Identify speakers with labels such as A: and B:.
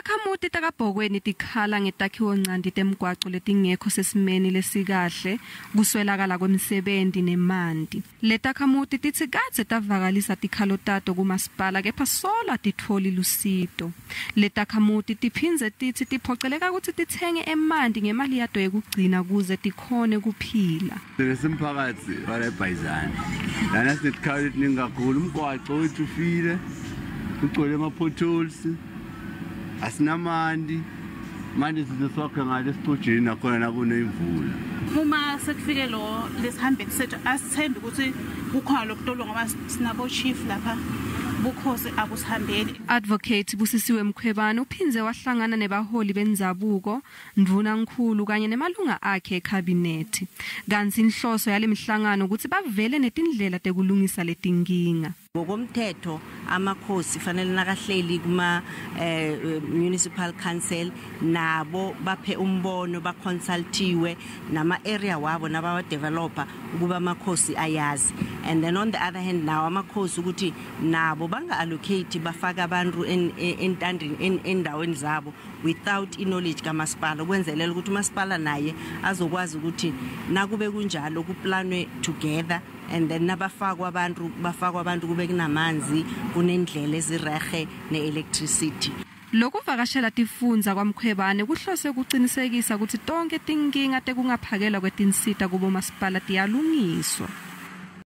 A: Takhamuti Kabokweni tikhala ngetakhiwo ncandi temgwaqo letingekho sesimeni lesikahle kuswelakala kwemisebenzi nemanti. Le Takhamuti titsikatse tavakalisa tikhalo tato kumasipala kepha sola titholi lusito. Le Takhamuti tiphindze tithi tiphoceleka ukuthi tithenge emanti ngemali yato yekugcina kuze tikhone kuphila.
B: Wemphakatsi wale bayizana. Lana sitikhalo letiningi kakhulu umgwaqo wethu ufile. Kugcwele ama-potholes. Asinamanti manje sizosokha ngale sipojini nakhona nakuneyimvula.
C: Uma sekufike lo lesihambele sethu asithembe ukuthi kukhona lokutolwa ngoba sinabo chief lapha bukhosi akusihambeli.
A: Advocate Busisiwe Mkhwebane uphinze wahlangana nebaholi bendzabuko ndvuna nkhulu kanye nemalunga akhe ecabinet. Kanti inhloso yale mihlangano ukuthi bavele netindlela tekulungisa letinkinga.
D: Ngokomthetho amakhosi fanele nakahleli kuma municipal council nabo baphe umbono baconsultiwe nama area wabo naba developer ukuba amakhosi ayazi, and then on the other hand nawo amakhosi ukuthi nabo banga allocate bafaka abantu endaweni zabo without knowledge kamasipala ukwenzelela ukuthi umasipala naye azokwazi ukuthi nakube kunjalo kuplanwe together, and then nabafakwa abantu kube kunamanzi kunendlela ezirehe neelectricity.
A: Lokuvakashela tifundza kwaMkhwebane kuhlose kuqinisekisa ukuthi tonke tinkinga tekungaphakelwa kwetinsita kubo masipala tiyalungiswa.